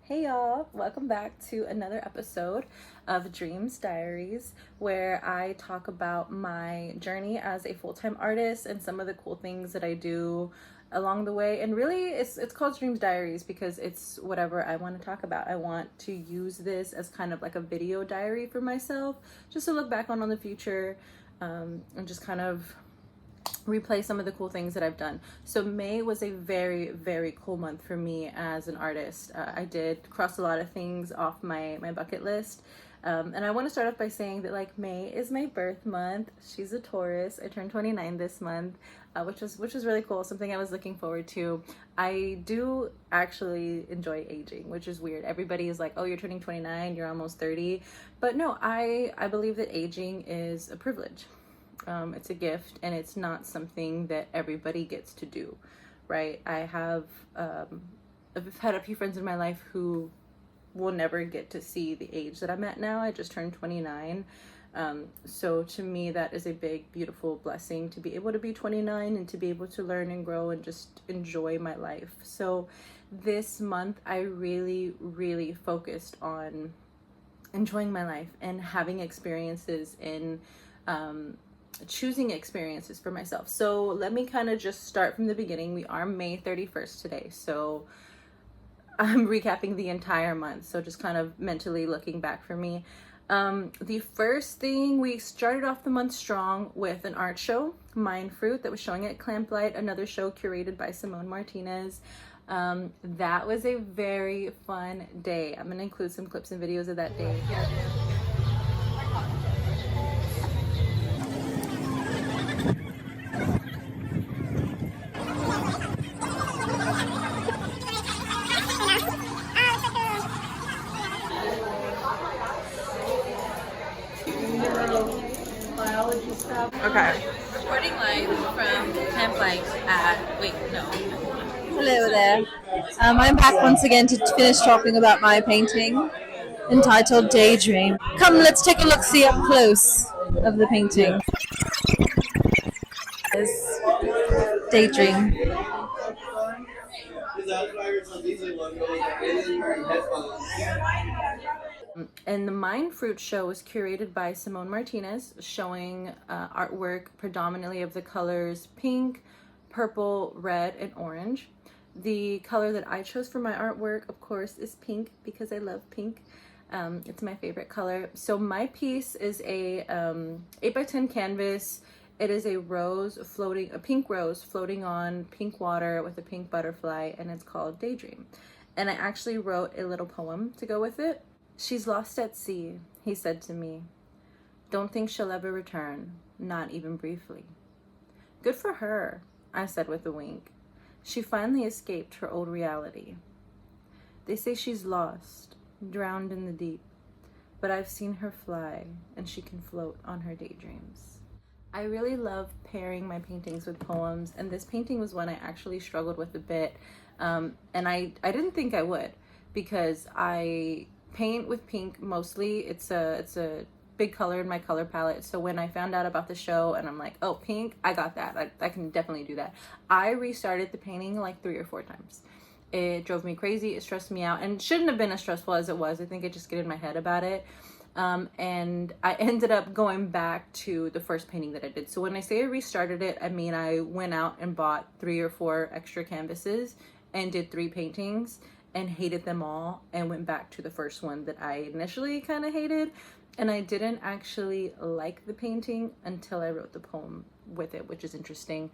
Hey y'all, welcome back to another episode of Dreams Diaries, where I talk about my journey as a full-time artist and some of the cool things that I do along the way. And really it's called Dreams Diaries because it's whatever I want to talk about. I want to use this as kind of like a video diary for myself, just to look back on the future, and just kind of replay some of the cool things that I've done. So May was a very, very cool month for me as an artist. I did cross a lot of things off my bucket list. And I want to start off by saying that May is my birth month. She's a Taurus. I turned 29 this month, which is really cool. Something I was looking forward to. I do actually enjoy aging, which is weird. Everybody is like, "Oh, you're turning 29, you're almost 30," but no, I believe that aging is a privilege. It's a gift, and it's not something that everybody gets to do, right? I've had a few friends in my life who will never get to see the age that I'm at now. I just turned 29. So to me, that is a big, beautiful blessing to be able to be 29 and to be able to learn and grow and just enjoy my life. So this month, I really, really focused on enjoying my life and having experiences in choosing experiences for myself. So let me kind of just start from the beginning. We are May 31st today, so I'm recapping the entire month, so just kind of mentally looking back for me. The first thing, we started off the month strong with an art show, Mind Fruit, that was showing at Clamplight, another show curated by Simone Martinez. That was a very fun day. I'm gonna include some clips and videos of that day. Okay. Recording live from Clamplight at, wait, no. Hello there. I'm back once again to finish talking about my painting entitled Daydream. Come, let's take a look-see up close of the painting. It's Daydream. And the Mind Fruit show was curated by Simone Martinez, showing artwork predominantly of the colors pink, purple, red, and orange. The color that I chose for my artwork, of course, is pink because I love pink. It's my favorite color. So my piece is a 8x10 canvas. It is a pink rose floating on pink water with a pink butterfly, and it's called Daydream. And I actually wrote a little poem to go with it. "She's lost at sea," he said to me. "Don't think she'll ever return, not even briefly." "Good for her," I said with a wink. "She finally escaped her old reality. They say she's lost, drowned in the deep, but I've seen her fly, and she can float on her daydreams." I really love pairing my paintings with poems, and this painting was one I actually struggled with a bit, and I didn't think I would, because I paint with pink mostly. It's a big color in my color palette. So when I found out about the show and I'm like, oh, pink, I got that. I can definitely do that. I restarted the painting like 3 or 4 times. It drove me crazy. It stressed me out, and shouldn't have been as stressful as it was. I think I just get in my head about it. And I ended up going back to the first painting that I did. So when I say I restarted it, I mean I went out and bought 3 or 4 extra canvases and did 3 paintings and hated them all, and went back to the first one that I initially kind of hated. And I didn't actually like the painting until I wrote the poem with it, which is interesting.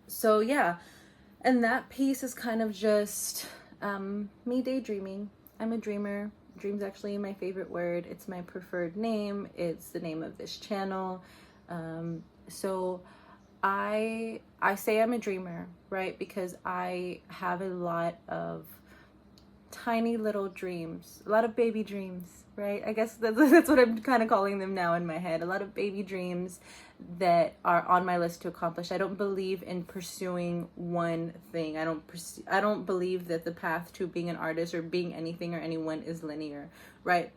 So yeah, and that piece is kind of just me daydreaming. I'm a dreamer. Dream's actually my favorite word. It's my preferred name. It's the name of this channel. So I say I'm a dreamer, right? Because I have a lot of tiny little dreams, a lot of baby dreams, right? I guess that's what I'm kind of calling them now in my head. A lot of baby dreams that are on my list to accomplish. I don't believe in pursuing one thing. I don't believe that the path to being an artist or being anything or anyone is linear, right?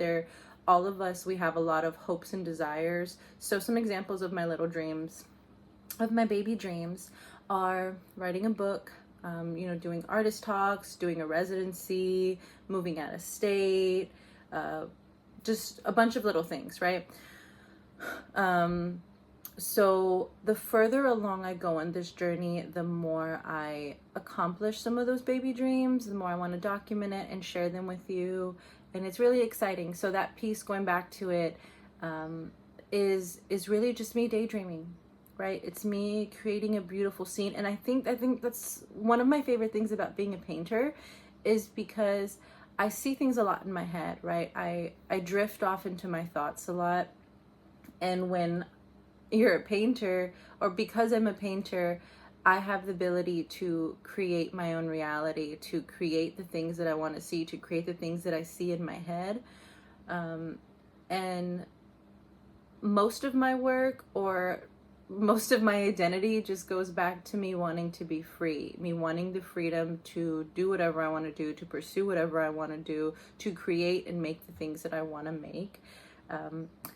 All of us, we have a lot of hopes and desires. So some examples of my little dreams, of my baby dreams, are writing a book, doing artist talks, doing a residency, moving out of state, just a bunch of little things, right? So the further along I go on this journey, the more I accomplish some of those baby dreams, the more I want to document it and share them with you. And it's really exciting. So that piece, going back to it, is really just me daydreaming, right? It's me creating a beautiful scene. And I think that's one of my favorite things about being a painter, is because I see things a lot in my head, right? I drift off into my thoughts a lot. And when you're a painter, or because I'm a painter, I have the ability to create my own reality, to create the things that I want to see, to create the things that I see in my head. And most of my work, or most of my identity, just goes back to me wanting to be free, me wanting the freedom to do whatever I want to do, to pursue whatever I want to do, to create and make the things that I want to make.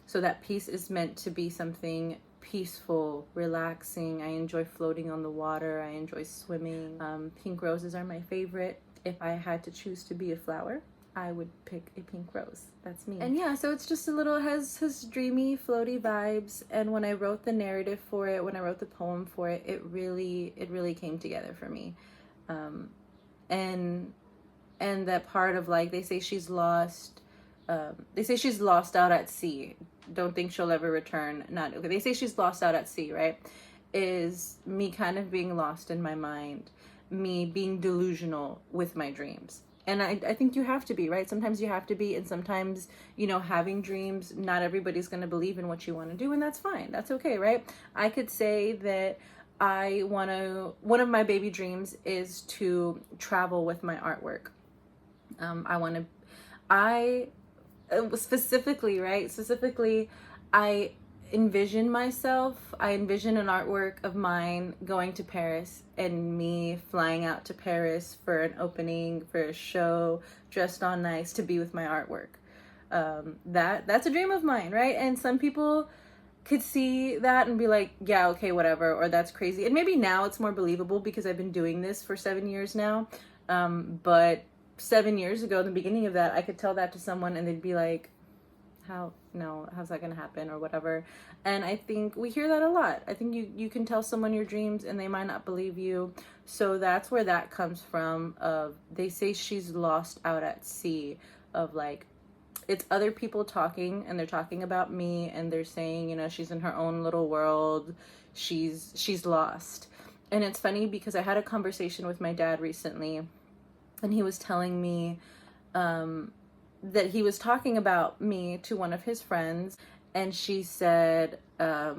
So that piece is meant to be something peaceful, relaxing. I enjoy floating on the water. I enjoy swimming. Pink roses are my favorite. If I had to choose to be a flower, I would pick a pink rose. That's me. And yeah, so it's just a little, has dreamy, floaty vibes. And when I wrote the narrative for it, when I wrote the poem for it, it really came together for me. And that part of, like, they say she's lost out at sea. Don't think she'll ever return. Not okay. They say she's lost out at sea, right? Is me kind of being lost in my mind, me being delusional with my dreams. And I think you have to be, right? Sometimes you have to be, and sometimes, having dreams, not everybody's going to believe in what you want to do, and that's fine. That's okay, right? I could say that one of my baby dreams is to travel with my artwork. Specifically, I envision an artwork of mine going to Paris, and me flying out to Paris for an opening, for a show, dressed all nice to be with my artwork. That's a dream of mine, right? And some people could see that and be like, yeah, okay, whatever, or that's crazy. And maybe now it's more believable because I've been doing this for 7 years now. But 7 years ago, the beginning of that, I could tell that to someone and they'd be like, how's that gonna happen, or whatever. And I think we hear that a lot. I think you can tell someone your dreams and they might not believe you. So that's where that comes from, of they say she's lost out at sea, of like, it's other people talking, and they're talking about me, and they're saying, she's in her own little world, she's lost. And it's funny because I had a conversation with my dad recently, and he was telling me that he was talking about me to one of his friends, and she said, I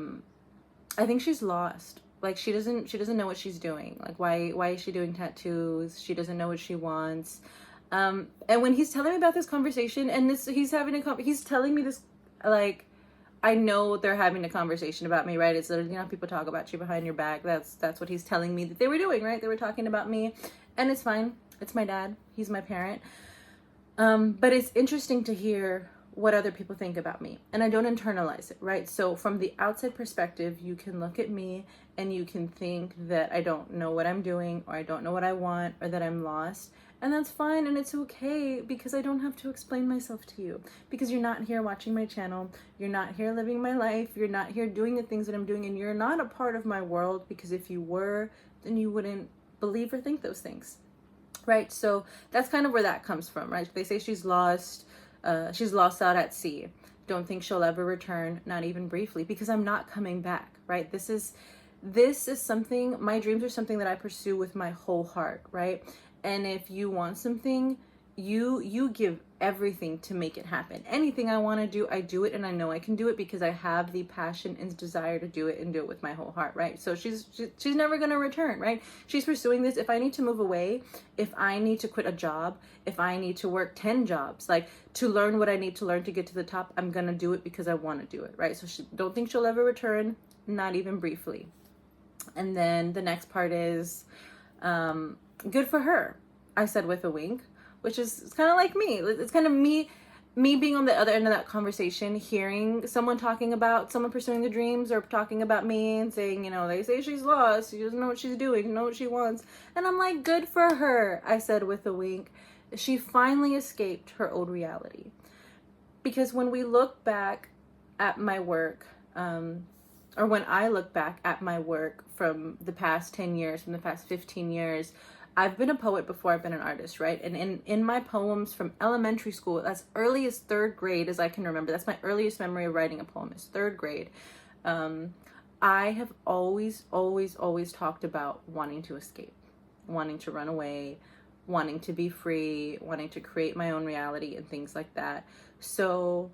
think she's lost. Like, she doesn't know what she's doing. Like, why is she doing tattoos? She doesn't know what she wants. And when he's telling me about this conversation, and he's telling me this, like, I know they're having a conversation about me, right? It's literally, people talk about you behind your back. That's what he's telling me that they were doing, right? They were talking about me, and it's fine. It's my dad. He's my parent. But it's interesting to hear what other people think about me, and I don't internalize it, right? So from the outside perspective, you can look at me and you can think that I don't know what I'm doing, or I don't know what I want, or that I'm lost. And that's fine, and it's okay, because I don't have to explain myself to you, because you're not here watching my channel, you're not here living my life, you're not here doing the things that I'm doing, and you're not a part of my world, because if you were, then you wouldn't believe or think those things, right? So that's kind of where that comes from, right? They say she's lost out at sea. Don't think she'll ever return, not even briefly, because I'm not coming back, right? This is something, my dreams are something that I pursue with my whole heart, right? And if you want something, you give everything to make it happen. Anything I want to do, I do it, and I know I can do it because I have the passion and desire to do it, and do it with my whole heart, right? So she's never going to return, right? She's pursuing this. If I need to move away, if I need to quit a job, if I need to work 10 jobs, like, to learn what I need to learn to get to the top, I'm going to do it because I want to do it, right? So don't think she'll ever return, not even briefly. And then the next part is, good for her, I said with a wink, which is kind of like me. It's kind of me. me being on the other end of that conversation, hearing someone talking about someone pursuing the dreams, or talking about me and saying, you know, they say she's lost, she doesn't know what she's doing, know what she wants. And I'm like, good for her, I said with a wink. She finally escaped her old reality. Because when we look back at my work, or when I look back at my work from the past 10 years, from the past 15 years, I've been a poet before I've been an artist, right? And in my poems from elementary school, as early as 3rd grade as I can remember, that's my earliest memory of writing a poem, is 3rd grade. I have always talked about wanting to escape, wanting to run away, wanting to be free, wanting to create my own reality and things like that. So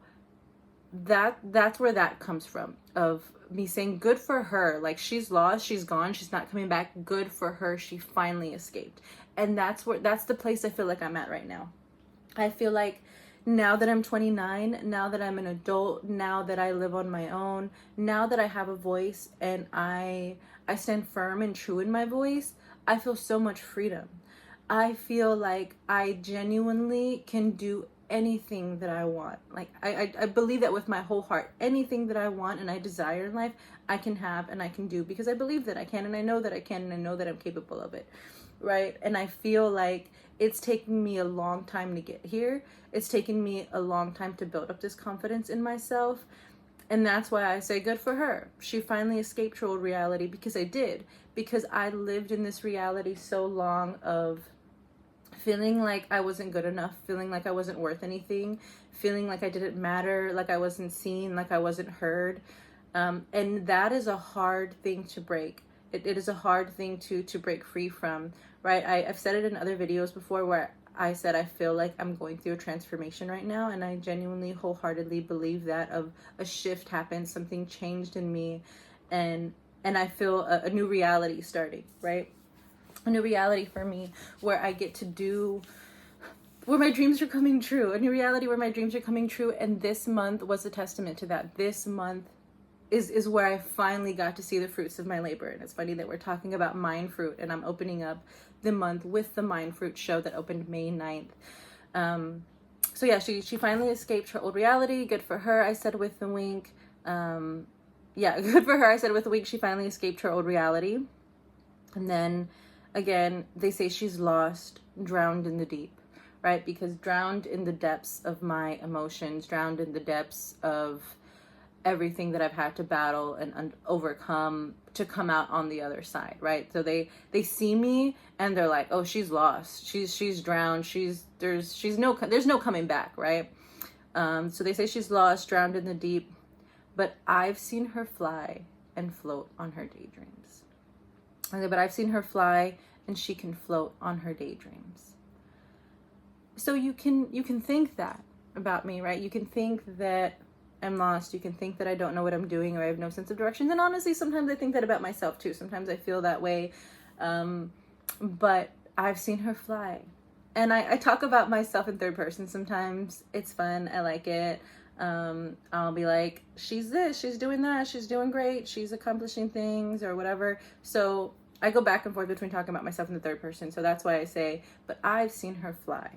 that's where that comes from, of me saying good for her. Like, she's lost, she's gone, she's not coming back. Good for her, she finally escaped. And that's the place I feel like I'm at right now. I feel like now that I'm 29, now that I'm an adult, now that I live on my own, now that I have a voice and I stand firm and true in my voice, I feel so much freedom. I feel like I genuinely can do anything that I want. Like, I believe that with my whole heart. Anything that I want and I desire in life, I can have and I can do, because I believe that I can, and I know that I can, and I know that I'm capable of it, right? And I feel like it's taken me a long time to get here. It's taken me a long time to build up this confidence in myself. And that's why I say good for her. She finally escaped her old reality, because I did. Because I lived in this reality so long of feeling like I wasn't good enough, feeling like I wasn't worth anything, feeling like I didn't matter, like I wasn't seen, like I wasn't heard. And that is a hard thing to break. It is a hard thing to break free from, right? I've said it in other videos before where I said I feel like I'm going through a transformation right now, and I genuinely, wholeheartedly believe that of a shift happened, something changed in me, and I feel a new reality starting, right? A new reality for me where I get to do, where my dreams are coming true, a new reality where my dreams are coming true. And this month was a testament to that. This month is where I finally got to see the fruits of my labor. And it's funny that we're talking about Mind Fruit, and I'm opening up the month with the Mind Fruit show that opened May 9th. So yeah, she finally escaped her old reality. Good for her, I said with a wink. Yeah, good for her, I said with a wink. She finally escaped her old reality. And then again, they say she's lost, drowned in the deep, right? Because drowned in the depths of my emotions, drowned in the depths of everything that I've had to battle and overcome to come out on the other side, right? So they see me and they're like, oh, she's lost, she's drowned, there's no coming back, right? So they say she's lost, drowned in the deep, but I've seen her fly and float on her daydreams. Okay, but I've seen her fly and she can float on her daydreams. So you can think that about me, right? You can think that I'm lost. You can think that I don't know what I'm doing, or I have no sense of direction. And honestly, sometimes I think that about myself too. Sometimes I feel that way. But I've seen her fly. And I talk about myself in third person sometimes. It's fun. I like it. I'll be like, she's this, she's doing that, she's doing great, she's accomplishing things, or whatever. So I go back and forth between talking about myself in the third person. So that's why I say, but I've seen her fly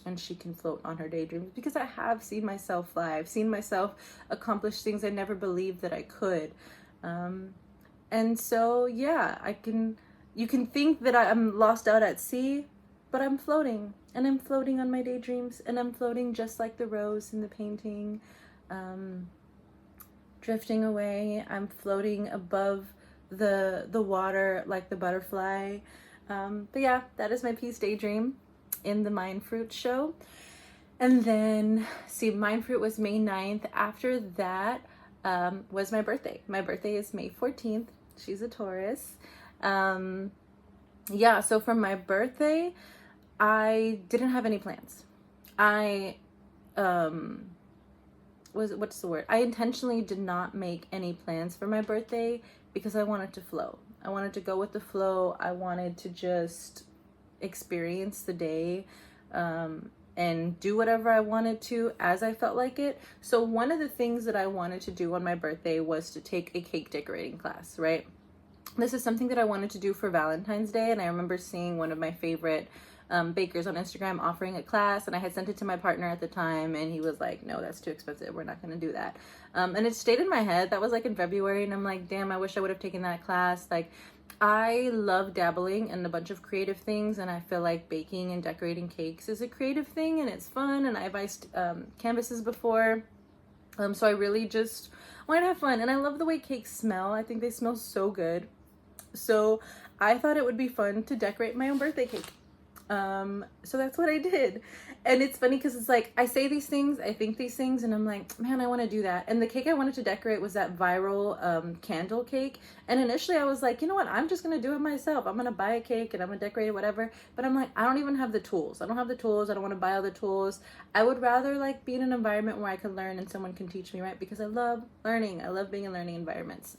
and she can float on her daydreams, because I have seen myself fly. I've seen myself accomplish things I never believed that I could. And so, yeah, you can think that I'm lost out at sea, but I'm floating, and I'm floating on my daydreams, and I'm floating just like the rose in the painting, drifting away. I'm floating above the water like the butterfly. But yeah, that is my piece, Daydream, in the Mind Fruit show. And then, see, Mind Fruit was May 9th. After that was my birthday. My birthday is May 14th. She's a Taurus. Yeah, so for my birthday, I didn't have any plans. I intentionally did not make any plans for my birthday because I wanted to flow. I wanted to go with the flow. I wanted to just experience the day and do whatever I wanted to as I felt like it. So one of the things that I wanted to do on my birthday was to take a cake decorating class, right? This is something that I wanted to do for Valentine's Day, and I remember seeing one of my favorite bakers on Instagram offering a class, and I had sent it to my partner at the time, and he was like, no, that's too expensive, we're not going to do that. And it stayed in my head. That was like in February, and I'm like, damn, I wish I would have taken that class. Like, I love dabbling in a bunch of creative things, and I feel like baking and decorating cakes is a creative thing, and it's fun, and I've iced canvases before. So I really just wanted to have fun, and I love the way cakes smell. I think they smell so good. So I thought it would be fun to decorate my own birthday cake. So that's what I did. And it's funny because it's like, I say these things, I think these things, and I'm like, man, I want to do that. And the cake I wanted to decorate was that viral candle cake. And initially I was like, you know what, I'm just going to do it myself. I'm going to buy a cake and I'm going to decorate it, whatever. But I'm like, I don't even have the tools. I don't have the tools. I don't want to buy all the tools. I would rather like be in an environment where I can learn and someone can teach me, right? Because I love learning. I love being in learning environments.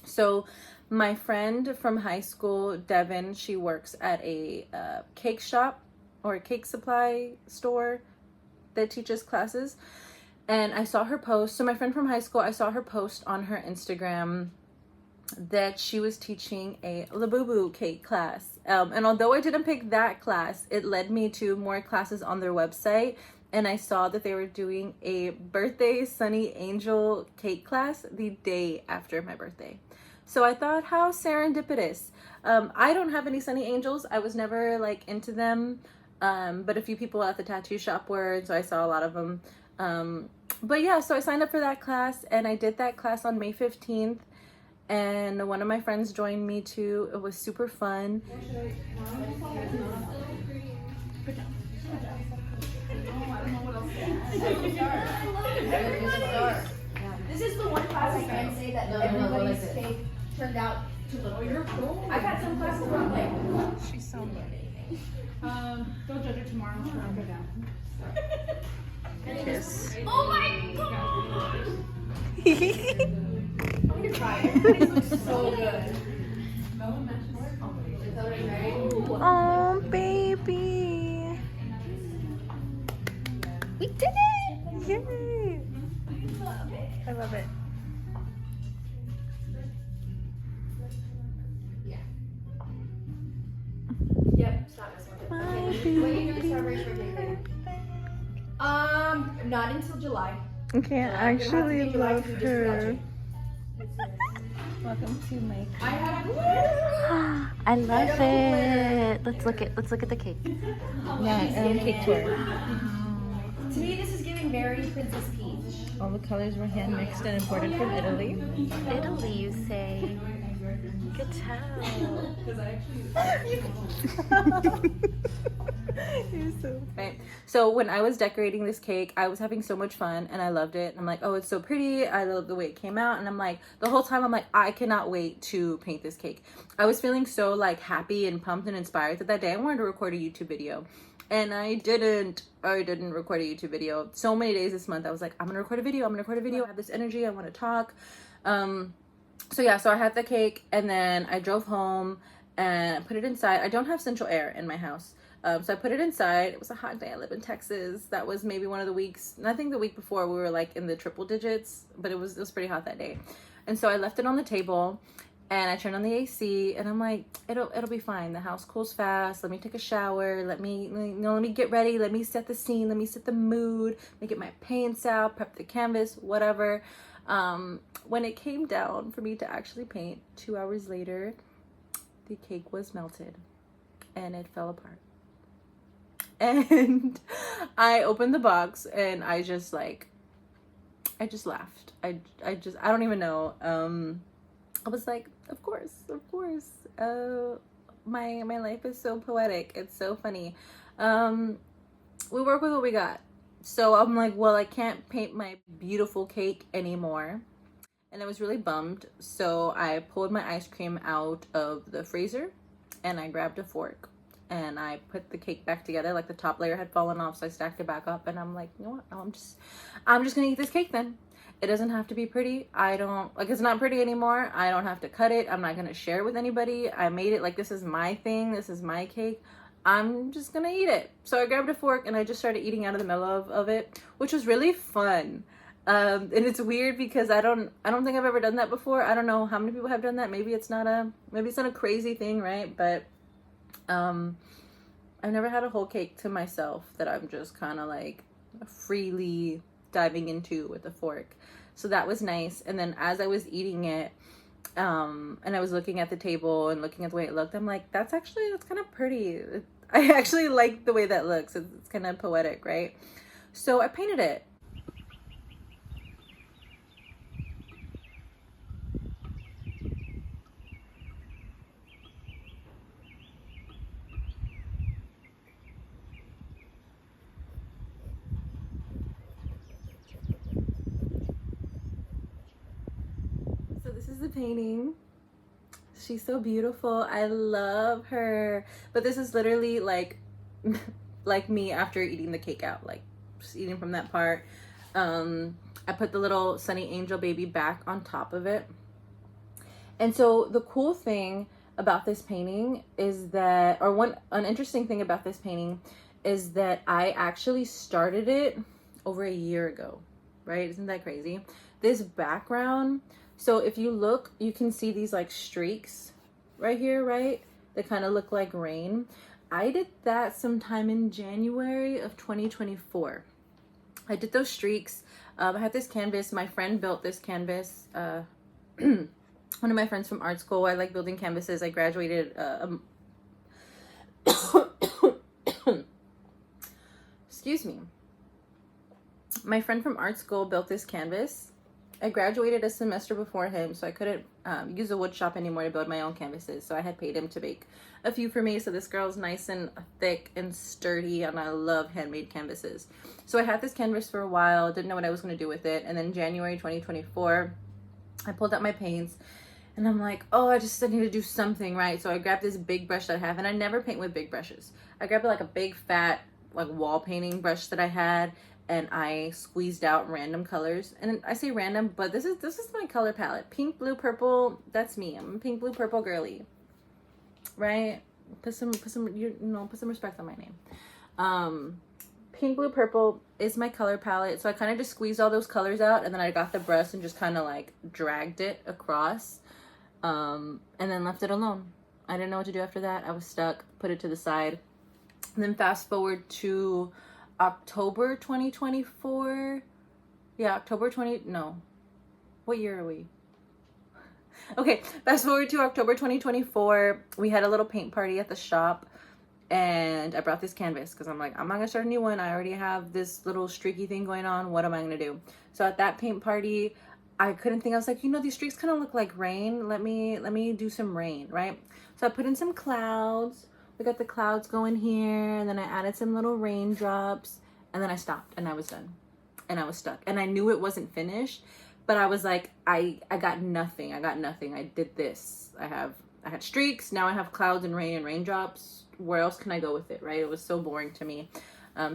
So my friend from high school, Devin, she works at a cake shop or a cake supply store that teaches classes. And I saw her post. So my friend from high school, I saw her post on her Instagram that she was teaching a Labubu cake class. And although I didn't pick that class, it led me to more classes on their website. And I saw that they were doing a birthday Sunny Angel cake class the day after my birthday. So I thought, how serendipitous. I don't have any Sunny Angels. I was never like into them. But a few people at the tattoo shop were, so I saw a lot of them. But yeah, so I signed up for that class, and I did that class on May 15th. And one of my friends joined me too. It was super fun. This is the one class I can say that everybody's cake turned out to look weird. I got some classes where I'm like, She's so good. Don't judge her tomorrow. I'll go down. Kiss. oh my god! I'm gonna try it. This looks so good. Oh, baby. We did it! Yay! I love it. Yep, stop this one. When are you doing strawberry shortcake cake? Not until July. Okay, I actually July love because we just got her. you. Welcome to my. I have glitter. I love don't know it. Let's look at the cake. Yeah, cake tour. To me, this is giving very Princess Peach. All the colors were hand mixed and imported from Italy. Italy, you say? Good tell. You're so right. So when I was decorating this cake, I was having so much fun and I loved it. I'm like, oh, it's so pretty. I love the way it came out. And I'm like, the whole time I'm like, I cannot wait to paint this cake. I was feeling so like happy and pumped and inspired that day I wanted to record a YouTube video. And I didn't record a YouTube video. So many days this month, I was like, I'm gonna record a video. I have this energy. I want to talk. So yeah, so I had the cake and then I drove home and I put it inside. I don't have central air in my house. So I put it inside. It was a hot day. I live in Texas. That was maybe one of the weeks. I think the week before we were like in the triple digits, but it was pretty hot that day. And so I left it on the table and I turned on the AC and I'm like, it'll be fine. The house cools fast. Let me take a shower. Let me get ready. Let me set the scene. Let me set the mood. Let me get my paints out, prep the canvas, whatever. When it came down for me to actually paint 2 hours later, the cake was melted and it fell apart. And I opened the box and I just laughed. I don't even know. I was like, of course. My life is so poetic. It's so funny. We work with what we got. So I'm like, well, I can't paint my beautiful cake anymore. And I was really bummed. So I pulled my ice cream out of the freezer and I grabbed a fork and I put the cake back together. Like the top layer had fallen off, so I stacked it back up and I'm like, you know what? I'm just gonna eat this cake then. It doesn't have to be pretty. It's not pretty anymore. I don't have to cut it. I'm not gonna share it with anybody. I made it like this is my thing. This is my cake. I'm just gonna eat it. So I grabbed a fork and I just started eating out of the middle of it, which was really fun. And it's weird because I don't think I've ever done that before. I don't know how many people have done that. Maybe it's not a crazy thing, right? But I've never had a whole cake to myself that I'm just kind of like freely diving into with a fork. So that was nice. And then as I was eating it, and I was looking at the table and looking at the way it looked, I'm like, that's kind of pretty. I actually like the way that looks. It's kind of poetic, right? So I painted it. So this is the painting. She's so beautiful. I love her. But this is literally like like me after eating the cake out, like just eating from that part. I put the little Sunny Angel baby back on top of it. And so the cool thing about this painting is that, or an interesting thing about this painting is that I actually started it over a year ago, right? Isn't that crazy? This background, so if you look, you can see these like streaks right here, right? That kind of look like rain. I did that sometime in January of 2024. I did those streaks. I had this canvas. My friend built this canvas. One of my friends from art school. I like building canvases. I graduated. Excuse me. My friend from art school built this canvas. I graduated a semester before him, so I couldn't use a wood shop anymore to build my own canvases. So I had paid him to make a few for me. So this girl's nice and thick and sturdy, and I love handmade canvases. So I had this canvas for a while, didn't know what I was going to do with it. And then January 2024, I pulled out my paints, and I'm like, oh, I need to do something, right? So I grabbed this big brush that I have, and I never paint with big brushes. I grabbed like a big fat like wall painting brush that I had, and I squeezed out random colors. And I say random, but this is my color palette. Pink, blue, purple, that's me. I'm a pink, blue, purple girly. Right? Put some respect on my name. Pink, blue, purple is my color palette. So I kind of just squeezed all those colors out, and then I got the brush and just kind of like dragged it across, and then left it alone. I didn't know what to do after that. I was stuck, put it to the side. And then fast forward to October 2024. Yeah, what year are we? Okay, fast forward to October 2024. We had a little paint party at the shop, and I brought this canvas because I'm like, I'm not gonna start a new one. I already have this little streaky thing going on. What am I gonna do? So at that paint party, I couldn't think. I was like, these streaks kind of look like rain. Let me do some rain, right? So I put in some clouds. We got the clouds going here, and then I added some little raindrops, and then I stopped, and I was done, and I was stuck, and I knew it wasn't finished, but I was like, I got nothing. I did this. I had streaks. Now I have clouds and rain and raindrops. Where else can I go with it, right? It was so boring to me.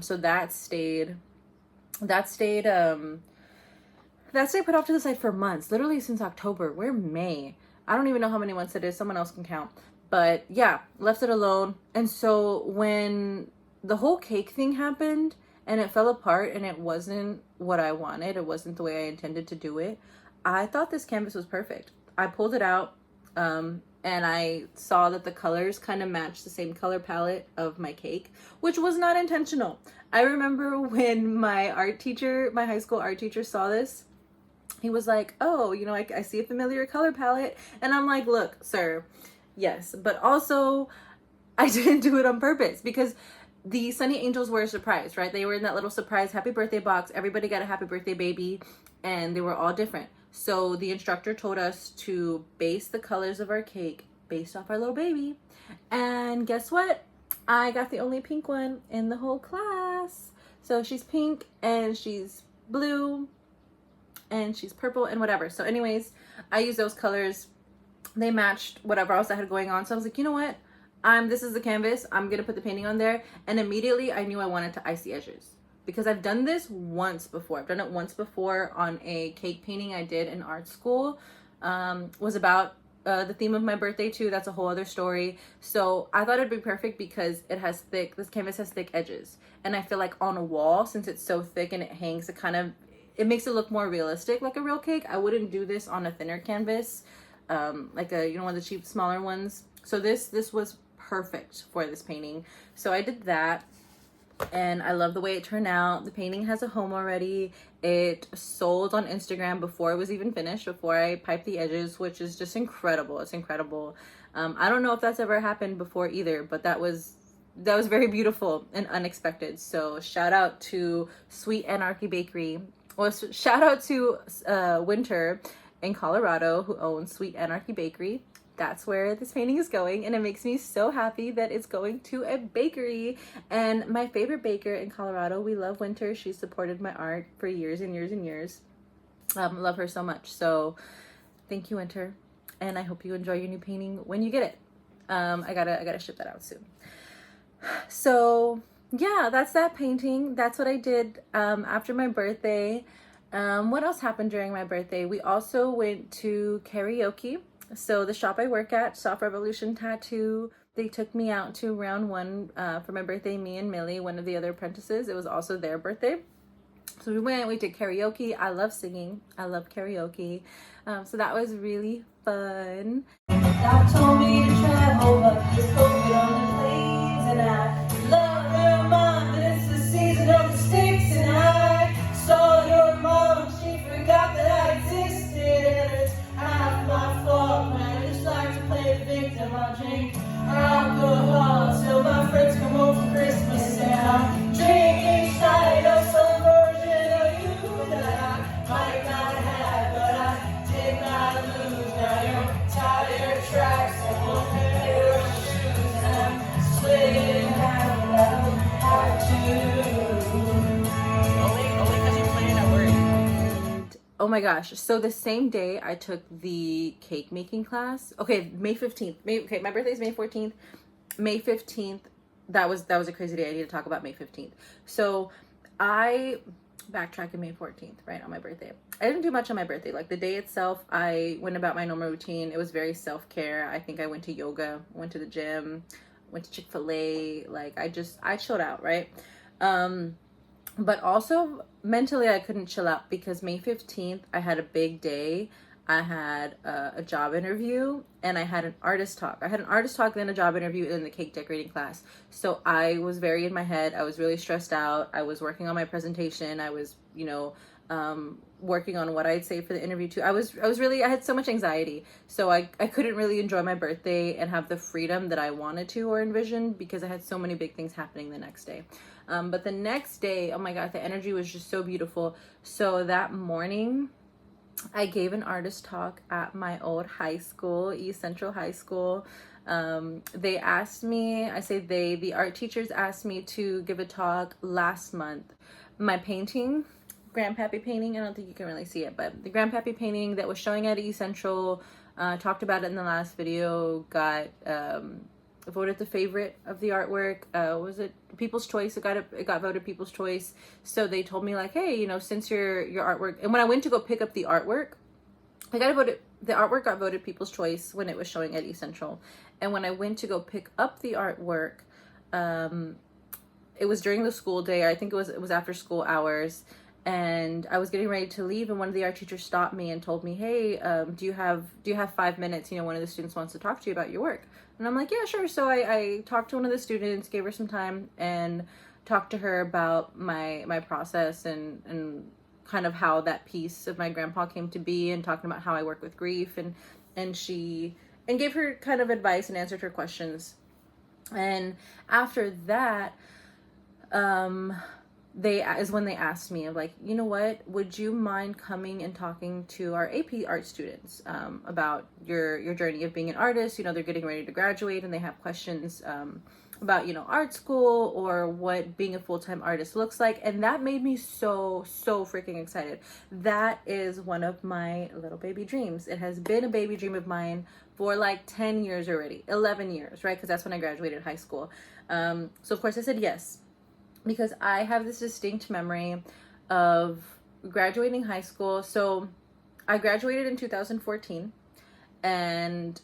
So that stayed put off to the side for months, literally since October. We're May. I don't even know how many months it is. Someone else can count. But yeah, left it alone. And so when the whole cake thing happened and it fell apart and it wasn't what I wanted, it wasn't the way I intended to do it, I thought this canvas was perfect. I pulled it out, and I saw that the colors kind of matched the same color palette of my cake, which was not intentional. I remember when my high school art teacher saw this, he was like, oh, I see a familiar color palette. And I'm like, look, sir, yes, but also I didn't do it on purpose because the Sunny Angels were a surprise, right? They were in that little surprise happy birthday box. Everybody got a happy birthday baby, and they were all different. So the instructor told us to base the colors of our cake based off our little baby. And guess what? I got the only pink one in the whole class. So she's pink and she's blue and she's purple and whatever. So anyways, I used those colors. They matched whatever else I had going on. So I was like, you know what? This is the canvas. I'm going to put the painting on there. And immediately I knew I wanted to ice the edges because I've done this once before. I've done it once before on a cake painting I did in art school. Was about the theme of my birthday too. That's a whole other story. So I thought it'd be perfect because this canvas has thick edges. And I feel like on a wall, since it's so thick and it hangs, it makes it look more realistic, like a real cake. I wouldn't do this on a thinner canvas, like one of the cheap, smaller ones. So this was perfect for this painting. So I did that, and I love the way it turned out. The painting has a home already. It sold on Instagram before it was even finished, before I piped the edges, which is just incredible. It's incredible. I don't know if that's ever happened before either, but that was very beautiful and unexpected. So shout out to Sweet Anarchy Bakery. Well, shout out to Winter in Colorado, who owns Sweet Anarchy Bakery. That's where this painting is going, and it makes me so happy that it's going to a bakery. And my favorite baker in Colorado, we love Winter. She's supported my art for years and years and years. Love her so much. So thank you, Winter, and I hope you enjoy your new painting when you get it. I gotta ship that out soon. So yeah, that's that painting. That's what I did after my birthday. What else happened during my birthday? We also went to karaoke. So the shop I work at, Soft Revolution Tattoo, they took me out to round one for my birthday, me and Millie, one of the other apprentices. It was also their birthday. So we did karaoke. I love singing. I love karaoke. So that was really fun. God told me to travel, but he's COVID on the planes, and I love your mom, but it's the season of the sticks, and I saw your mom, she forgot that I existed, and it's half my fault, man. I just like to play the victim. I drink alcohol till my friends come home for Christmas, and I'm drinking inside of some version of you that I might not have, but I did not lose. Now you're tired tracks and won't pay your shoes, and I'm splitting half, and I don't have to. Only because you played at work. Oh my gosh. So the same day I took the cake making class. Okay, May 15th. My birthday is May 14th. May 15th. That was a crazy day. I need to talk about May 15th. So I backtrack in May 14th, right, on my birthday. I didn't do much on my birthday. Like the day itself, I went about my normal routine. It was very self-care. I think I went to yoga, went to the gym, went to Chick-fil-A. Like I chilled out, right? But also mentally I couldn't chill out because May 15th, I had a big day. I had a job interview and I had an artist talk. I had an artist talk, then a job interview, and then the cake decorating class. So I was very in my head. I was really stressed out. I was working on my presentation. I was, working on what I'd say for the interview too. I had so much anxiety. So I couldn't really enjoy my birthday and have the freedom that I wanted to or envisioned because I had so many big things happening the next day. But the next day, oh my God, the energy was just so beautiful. So that morning, I gave an artist talk at my old high school, East Central High School. They asked me, the art teachers asked me to give a talk last month. My painting, Grandpappy painting, I don't think you can really see it, but the Grandpappy painting that was showing at East Central, talked about it in the last video, got voted the favorite of the artwork. Was it People's Choice? It got voted People's Choice. So they told me like, hey, since your artwork, and when I went to go pick up the artwork, the artwork got voted People's Choice when it was showing at East Central. And when I went to go pick up the artwork, it was during the school day. I think it was after school hours. And I was getting ready to leave, and one of the art teachers stopped me and told me, hey, do you have 5 minutes? One of the students wants to talk to you about your work. And I'm like, yeah, sure. So I talked to one of the students, gave her some time, and talked to her about my process and kind of how that piece of my grandpa came to be, and talking about how I work with grief, and gave her kind of advice and answered her questions. And after that, is when they asked me, like, you know what, would you mind coming and talking to our AP art students about your journey of being an artist? They're getting ready to graduate and they have questions about art school or what being a full-time artist looks like. And that made me so freaking excited. That is one of my little baby dreams. It has been a baby dream of mine for like 10 years already, 11 years, right? Because that's when I graduated high school. So of course I said yes, because I have this distinct memory of graduating high school. So I graduated in 2014, and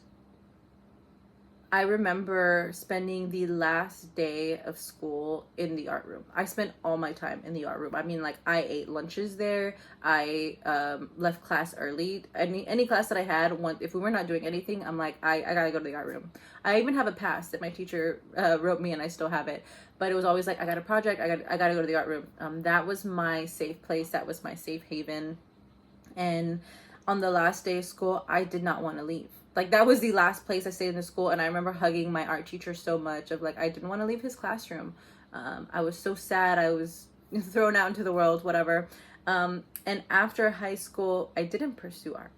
I remember spending the last day of school in the art room. I spent all my time in the art room. I mean, like, I ate lunches there. I left class early. Any class that I had, if we were not doing anything, I'm like, I gotta go to the art room. I even have a pass that my teacher wrote me, and I still have it. But it was always like, I got a project. I gotta go to the art room. That was my safe place. That was my safe haven. And on the last day of school, I did not want to leave. Like, that was the last place I stayed in the school. And I remember hugging my art teacher so much of like, I didn't want to leave his classroom. I was so sad. I was thrown out into the world, whatever. And after high school, I didn't pursue art.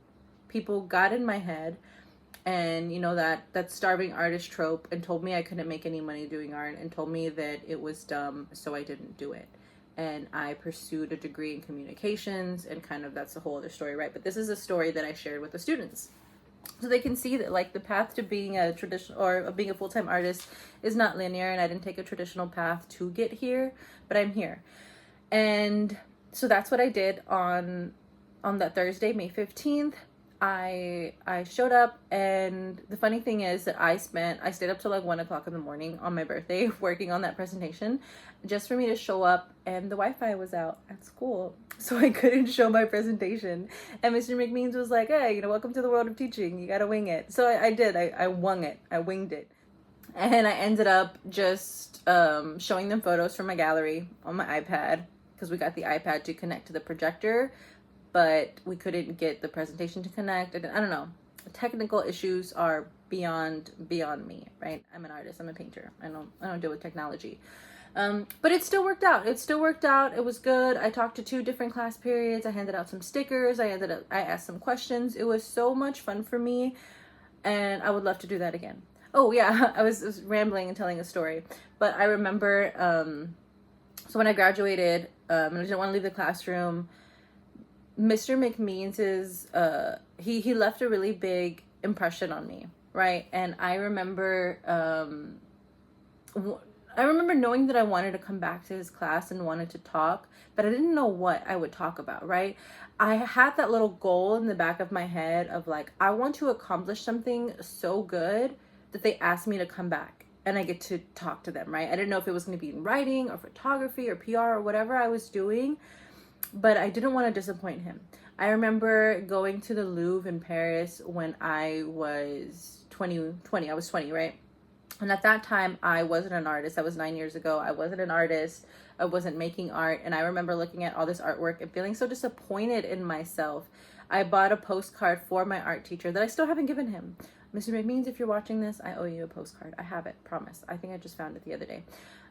People got in my head, and you know, that starving artist trope, and told me I couldn't make any money doing art, and told me that it was dumb, so I didn't do it. And I pursued a degree in communications, and kind of that's a whole other story, right? But this is a story that I shared with the students, so they can see that, like, the path to being a traditional, or being a full-time artist is not linear, and I didn't take a traditional path to get here, but I'm here. And so that's what I did on that Thursday, May 15th. I showed up, and the funny thing is that I stayed up till like 1 o'clock in the morning on my birthday working on that presentation just for me to show up, and the Wi-Fi was out at school, so I couldn't show my presentation. And Mr. McMeans was like, hey, you know, welcome to the world of teaching, you gotta wing it. So I did. I winged it. And I ended up just showing them photos from my gallery on my iPad, because we got the iPad to connect to the projector, but we couldn't get the presentation to connect. I don't know. Technical issues are beyond me, right? I'm an artist. I'm a painter. I don't deal with technology. But it still worked out. It was good. I talked to 2 different class periods. I handed out some stickers. I asked some questions. It was so much fun for me, and I would love to do that again. Oh yeah, I was rambling and telling a story, but I remember, so when I graduated, and I didn't want to leave the classroom, Mr. McMeans he left a really big impression on me, right? And I remember knowing that I wanted to come back to his class and wanted to talk, but I didn't know what I would talk about, right? I had that little goal in the back of my head of like, I want to accomplish something so good that they asked me to come back and I get to talk to them, right? I didn't know if it was going to be in writing or photography or PR or whatever I was doing, but I didn't want to disappoint him. I remember going to the Louvre in Paris when I was 20. I was 20, right? And at that time, I wasn't an artist. That was 9 years ago. I wasn't an artist. I wasn't making art. And I remember looking at all this artwork and feeling so disappointed in myself. I bought a postcard for my art teacher that I still haven't given him. Mr. McMeans, if you're watching this, I owe you a postcard. I have it, promise. I think I just found it the other day.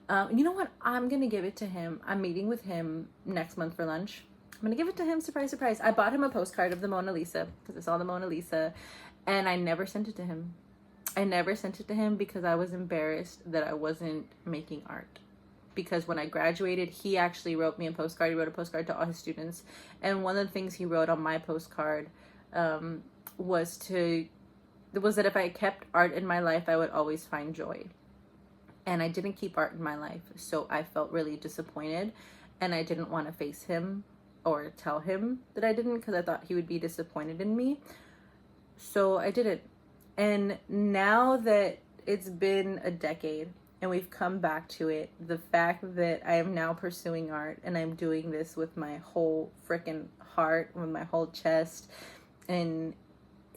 You know what? I'm going to give it to him. I'm meeting with him next month for lunch. I'm going to give it to him. Surprise, surprise. I bought him a postcard of the Mona Lisa because I saw the Mona Lisa, and I never sent it to him. I never sent it to him because I was embarrassed that I wasn't making art. Because when I graduated, he actually wrote me a postcard. He wrote a postcard to all his students. And one of the things he wrote on my postcard was that if I kept art in my life, I would always find joy. And I didn't keep art in my life. So I felt really disappointed. And I didn't want to face him or tell him that I didn't, because I thought he would be disappointed in me. So I didn't. And now that it's been a decade and we've come back to it, the fact that I am now pursuing art and I'm doing this with my whole freaking heart, with my whole chest, and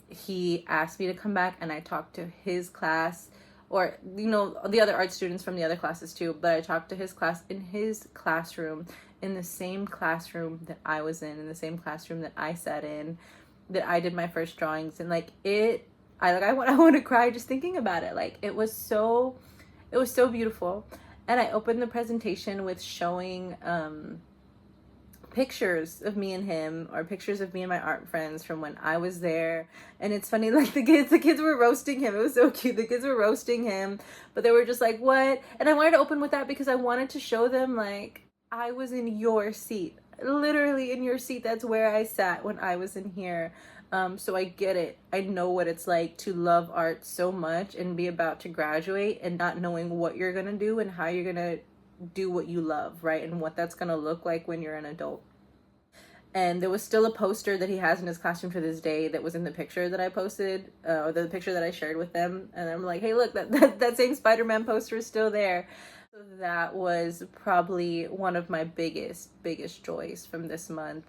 he asked me to come back and I talked to his class, or, you know, the other art students from the other classes too, but I talked to his class in his classroom, in the same classroom that I was in the same classroom that I sat in, that I did my first drawings. And like I want to cry just thinking about it. Like, it was so beautiful. And I opened the presentation with showing pictures of me and him, or pictures of me and my art friends from when I was there. And it's funny, like, the kids were roasting him. It was so cute. The kids were roasting him, but they were just like, what? And I wanted to open with that because I wanted to show them, like, I was in your seat, literally in your seat. That's where I sat when I was in here. So I get it. I know what it's like to love art so much and be about to graduate and not knowing what you're going to do and how you're going to do what you love, right? And what that's going to look like when you're an adult. And there was still a poster that he has in his classroom to this day that was in the picture that I posted, or the picture that I shared with them. And I'm like, hey, look, that same Spider-Man poster is still there. So that was probably one of my biggest joys from this month.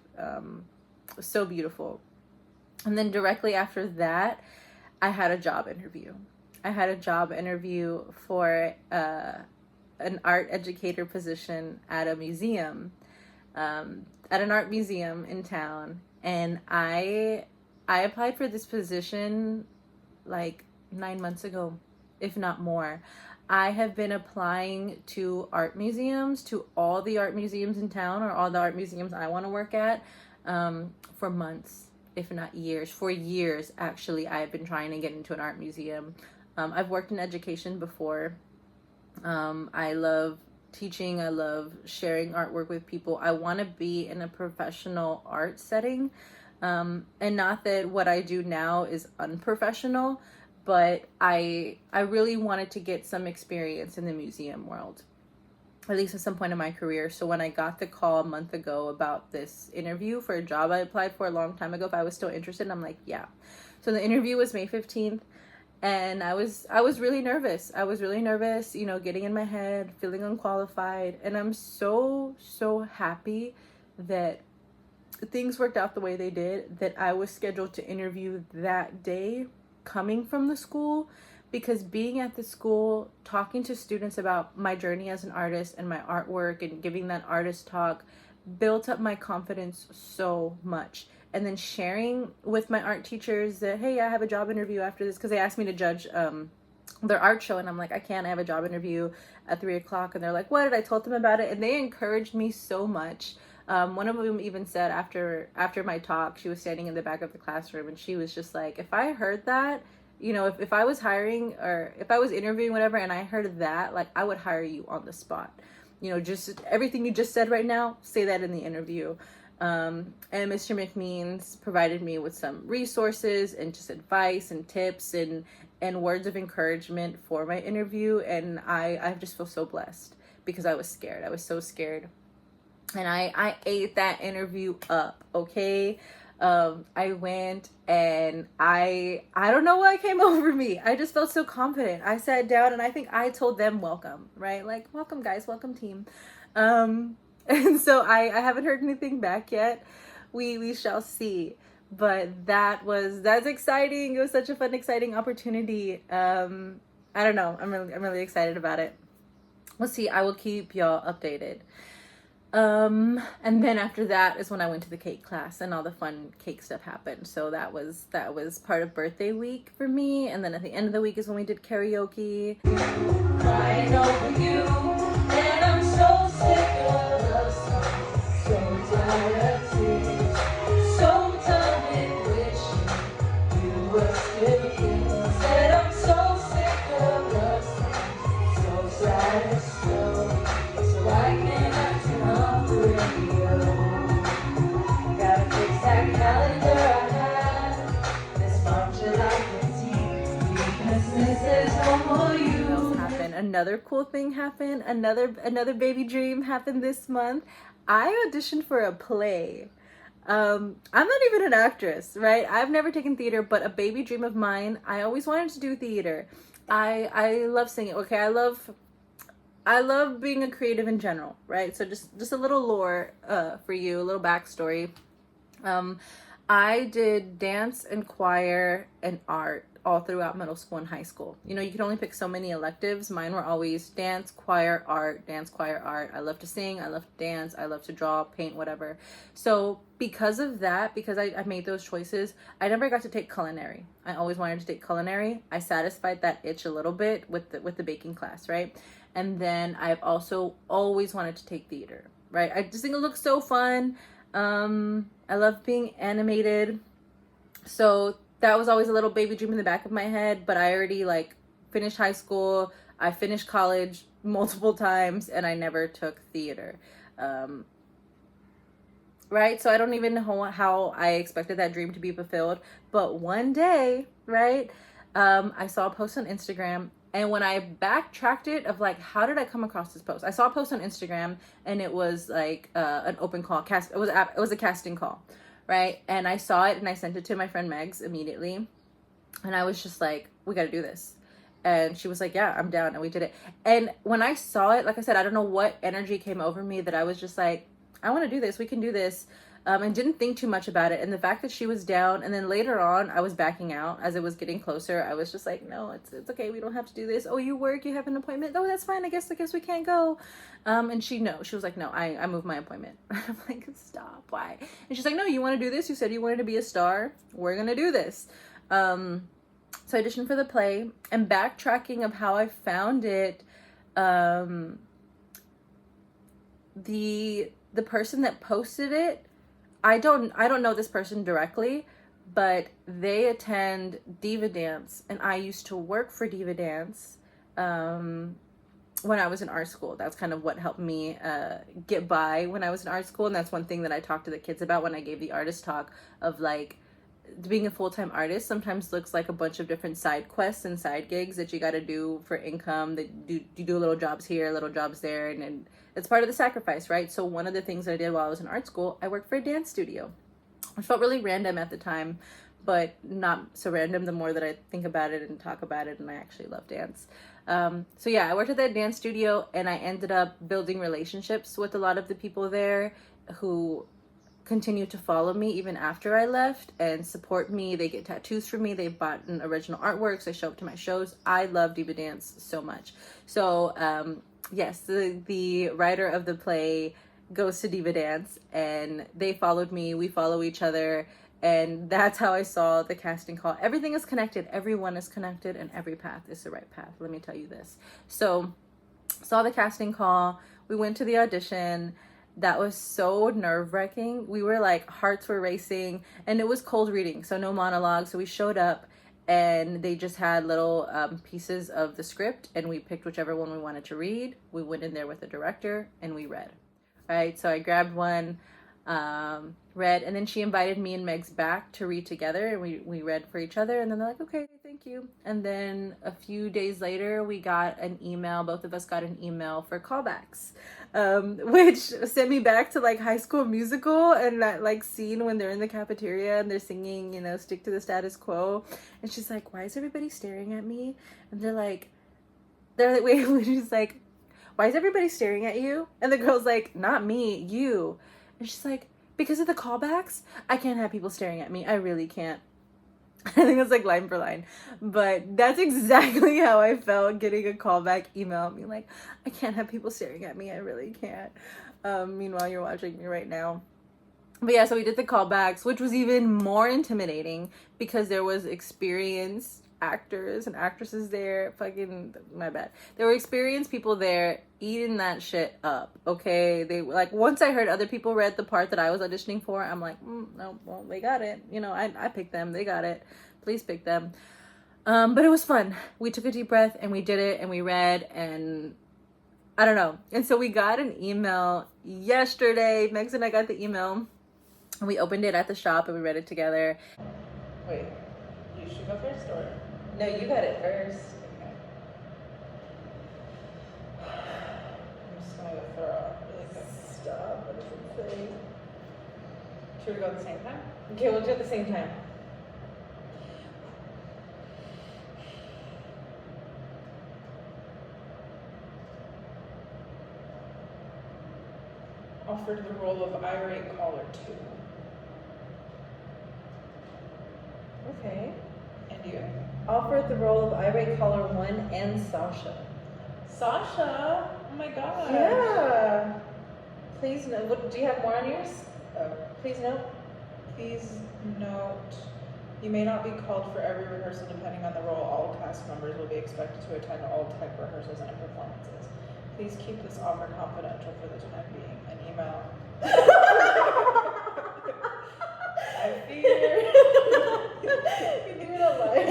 So beautiful. And then directly after that, I had a job interview. I had a job interview for an art educator position at a museum. At an art museum in town, and I applied for this position like 9 months ago, if not more. I have been applying to art museums, to all the art museums in town, or all the art museums I want to work at, for months, if not years. For years, actually, I have been trying to get into an art museum. I've worked in education before. I love teaching. I love sharing artwork with people. I want to be in a professional art setting, and not that what I do now is unprofessional, but I really wanted to get some experience in the museum world, at least at some point in my career. So when I got the call a month ago about this interview for a job I applied for a long time ago, if I was still interested, I'm like, yeah. So the interview was May 15th. And I was really nervous. I was really nervous, you know, getting in my head, feeling unqualified. And I'm so happy that things worked out the way they did, that I was scheduled to interview that day coming from the school, because being at the school, talking to students about my journey as an artist and my artwork and giving that artist talk built up my confidence so much. And then sharing with my art teachers that, hey, I have a job interview after this, because they asked me to judge their art show, and I'm like, I can't, I have a job interview at 3:00. And they're like, what? I told them about it, and they encouraged me so much. One of them even said after my talk, she was standing in the back of the classroom, and she was just like, if I heard that, you know, if I was hiring or if I was interviewing, whatever, and I heard that, like, I would hire you on the spot. You know, just everything you just said right now, say that in the interview. And Mr. McMeans provided me with some resources and just advice and tips and words of encouragement for my interview. And I just feel so blessed, because I was scared. I was so scared. And I ate that interview up, okay? I went, and I don't know what came over me. I just felt so confident. I sat down, and I think I told them welcome, right? Like, welcome guys, welcome team. And so I haven't heard anything back yet. We shall see. But that's exciting. It was such a fun, exciting opportunity. I don't know. I'm really excited about it. We'll see. I will keep y'all updated. And then after that is when I went to the cake class, and all the fun cake stuff happened. So that was part of birthday week for me. And then at the end of the week is when we did karaoke. Crying over you, and I'm so sick of love songs, so tired of tears, so done with wishing you were still here. Said I'm so sick of love songs, so sad and slow, so I can't turn off the radio. Gotta fix that calendar I had this month, July 15th, because this is no more you. Another cool thing happened. Another baby dream happened this month. I auditioned for a play. I'm not even an actress, right? I've never taken theater, but a baby dream of mine, I always wanted to do theater. I love singing. Okay, I love being a creative in general, right? So just a little lore for you, a little backstory. I did dance and choir and art all throughout middle school and high school. You know, you could only pick so many electives. Mine were always dance, choir, art, dance, choir, art. I love to sing, I love to dance, I love to draw, paint, whatever. So because of that, because I made those choices, I never got to take culinary. I always wanted to take culinary. I satisfied that itch a little bit with the baking class, right? And then I've also always wanted to take theater, right? I just think it looks so fun. I love being animated. So that was always a little baby dream in the back of my head, but I already finished high school. I finished college multiple times, and I never took theater. Right? So I don't even know how I expected that dream to be fulfilled. But one day, right, I saw a post on Instagram, And when I backtracked it of like, how did I come across this post? I saw a post on Instagram and it was like an open call cast. It was a casting call, right? And I saw it and I sent it to my friend Megs immediately. And I was just like, we got to do this. And she was like, yeah, I'm down. And we did it. And when I saw it, like I said, I don't know what energy came over me that I was just like, I want to do this. We can do this. And didn't think too much about it. And the fact that she was down, and then later on I was backing out as it was getting closer. I was just like, no, it's okay. We don't have to do this. Oh, you work, you have an appointment. Oh, that's fine. I guess we can't go. And she was like, no, I moved my appointment. I'm like, stop. Why? And she's like, no, you want to do this? You said you wanted to be a star. We're going to do this. So I auditioned for the play, and backtracking of how I found it. The person that posted it, I don't know this person directly, but they attend Diva Dance, and I used to work for Diva Dance when I was in art school. That's kind of what helped me get by when I was in art school, and that's one thing that I talked to the kids about when I gave the artist talk of like, being a full-time artist sometimes looks like a bunch of different side quests and side gigs that you got to do for income, that you do little jobs here, little jobs there, and it's part of the sacrifice, right? So one of the things that I did while I was in art school, I worked for a dance studio, which felt really random at the time, but not so random the more that I think about it and talk about it, and I actually love dance. So yeah, I worked at that dance studio, and I ended up building relationships with a lot of the people there who continue to follow me even after I left and support me. They get tattoos from me. They bought an original artworks. They show up to my shows. I love Diva Dance so much. So yes, the writer of the play goes to Diva Dance, and they followed me. We follow each other, and that's how I saw the casting call. Everything is connected. Everyone is connected, and every path is the right path. Let me tell you this. So saw the casting call. We went to the audition. That was so nerve-wracking. We were like, hearts were racing, and it was cold reading, so no monologue. So we showed up, and they just had little pieces of the script, and we picked whichever one we wanted to read. We went in there with the director, and we read. Right? So I grabbed one, read, and then she invited me and Megs back to read together, and we read for each other, and then they're like, okay, thank you. And then a few days later, we got an email. Both of us got an email for callbacks. Which sent me back to like High School Musical and that like scene when they're in the cafeteria and they're singing, you know, stick to the status quo. And she's like, why is everybody staring at me? And they're like, wait, she's like, why is everybody staring at you? And the girl's like, not me, you. And she's like, because of the callbacks? I can't have people staring at me. I really can't. I think it's like line for line, but that's exactly how I felt getting a callback email being like, I can't have people staring at me. I really can't. Meanwhile, you're watching me right now. But yeah, so we did the callbacks, which was even more intimidating because there was experienced actors and actresses there. Fucking, my bad. There were experienced people there eating that shit up, okay? They like, once I heard other people read the part that I was auditioning for, I'm like, no, well, they got it. You know, I picked them. They got it. Please pick them. But it was fun. We took a deep breath and we did it and we read, and I don't know. And so we got an email yesterday. Megs and I got the email and we opened it at the shop and we read it together. Wait, you should go first or? No, you got it first. Okay. I'm just gonna go throw out really quick. Stop. What does it say? Should we go at the same time? Okay, we'll do it at the same time. Offered the role of irate caller 2. Okay. And you? Offered the role of irate caller 1 and Sasha. Sasha? Oh my god. Yeah. Please note. What, do you have more on yours? Please note. Please note, you may not be called for every rehearsal depending on the role. All cast members will be expected to attend all tech rehearsals and performances. Please keep this offer confidential for the time being. An email. I fear. You do it online.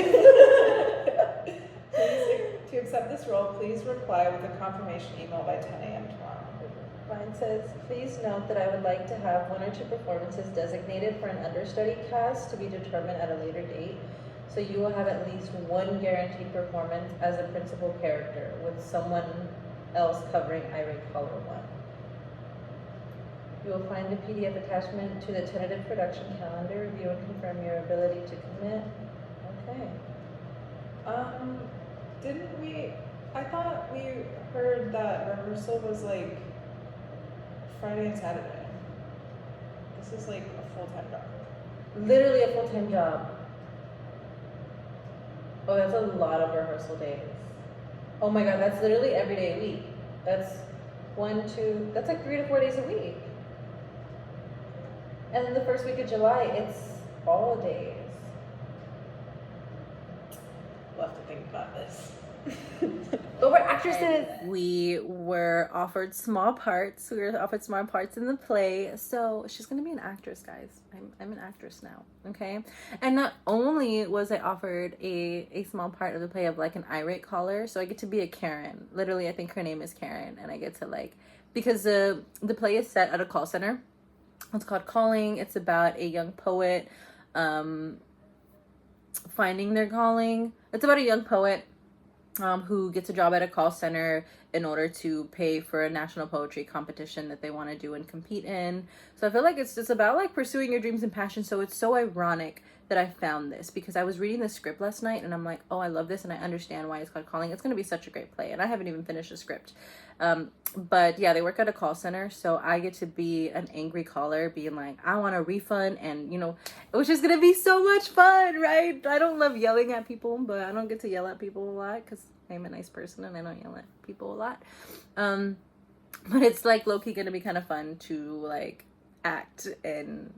Please, to accept this role, please reply with a confirmation email by 10 a.m. tomorrow. Mine says, please note that I would like to have 1 or 2 performances designated for an understudy cast to be determined at a later date. So you will have at least one guaranteed performance as a principal character, with someone else covering Irate Caller 1. You will find the PDF attachment to the tentative production calendar. Review and confirm your ability to commit. Okay. Didn't we? I thought we heard that rehearsal was like Friday and Saturday. This is like a full-time job. Literally a full-time job. Oh, that's a lot of rehearsal days. Oh my god, that's literally every day a week. That's that's like 3 to 4 days a week. And then the first week of July, it's all days. We'll have to think about this. But we're actresses. We were offered small parts. We were offered small parts in the play. So she's gonna be an actress, guys. I'm an actress now, okay? And not only was I offered a small part of the play of like an irate caller, so I get to be a Karen. Literally, I think her name is Karen, and I get to like, because the play is set at a call center. It's called Calling. It's about a young poet finding their calling. It's about a young poet who gets a job at a call center in order to pay for a national poetry competition that they want to do and compete in. So I feel like it's just about like pursuing your dreams and passions. So it's so ironic that I found this, because I was reading the script last night and I'm like, oh, I love this and I understand why it's called Calling. It's going to be such a great play, and I haven't even finished the script. But yeah, they work at a call center, so I get to be an angry caller being like, I want a refund, and you know, which is gonna be so much fun, right? I don't love yelling at people, but I don't get to yell at people a lot because I'm a nice person and I don't yell at people a lot. But it's like low-key gonna be kind of fun to like act and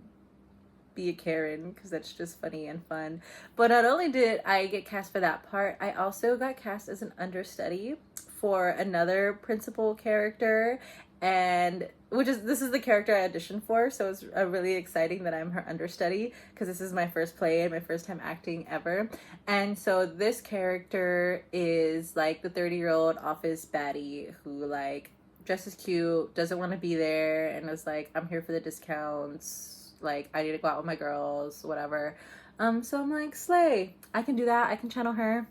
be a Karen, because that's just funny and fun. But not only did I get cast for that part, I also got cast as an understudy for another principal character, and this is the character I auditioned for, so it's really exciting that I'm her understudy, because this is my first play and my first time acting ever. And so this character is like the 30-year-old office baddie who like dresses cute, doesn't want to be there, and is like, I'm here for the discounts, like I need to go out with my girls, whatever. So I'm like, slay, I can do that, I can channel her.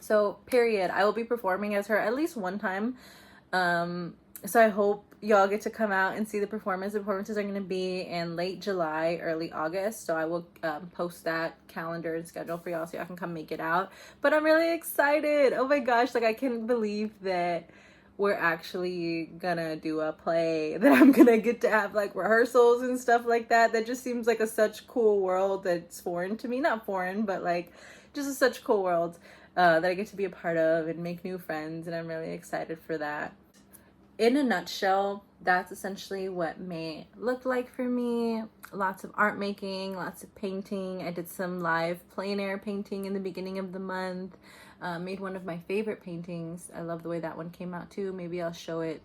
So period, I will be performing as her at least one time. So I hope y'all get to come out and see the performance. The performances are going to be in late July, early August. So I will post that calendar and schedule for y'all so y'all can come make it out. But I'm really excited. Oh my gosh, like I can't believe that we're actually gonna do a play, that I'm gonna get to have like rehearsals and stuff like that. That just seems like a such cool world that's foreign to me. Not foreign, but like just a such cool world that I get to be a part of and make new friends, and I'm really excited for that. In a nutshell, that's essentially what May looked like for me. Lots of art making, lots of painting. I did some live plein air painting in the beginning of the month. Made one of my favorite paintings. I love the way that one came out too. Maybe I'll show it.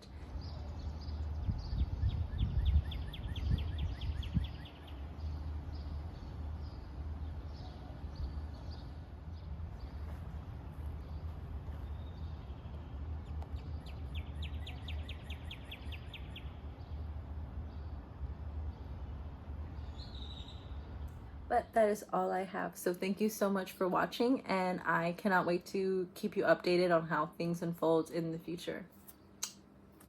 But that is all I have. So thank you so much for watching, and I cannot wait to keep you updated on how things unfold in the future.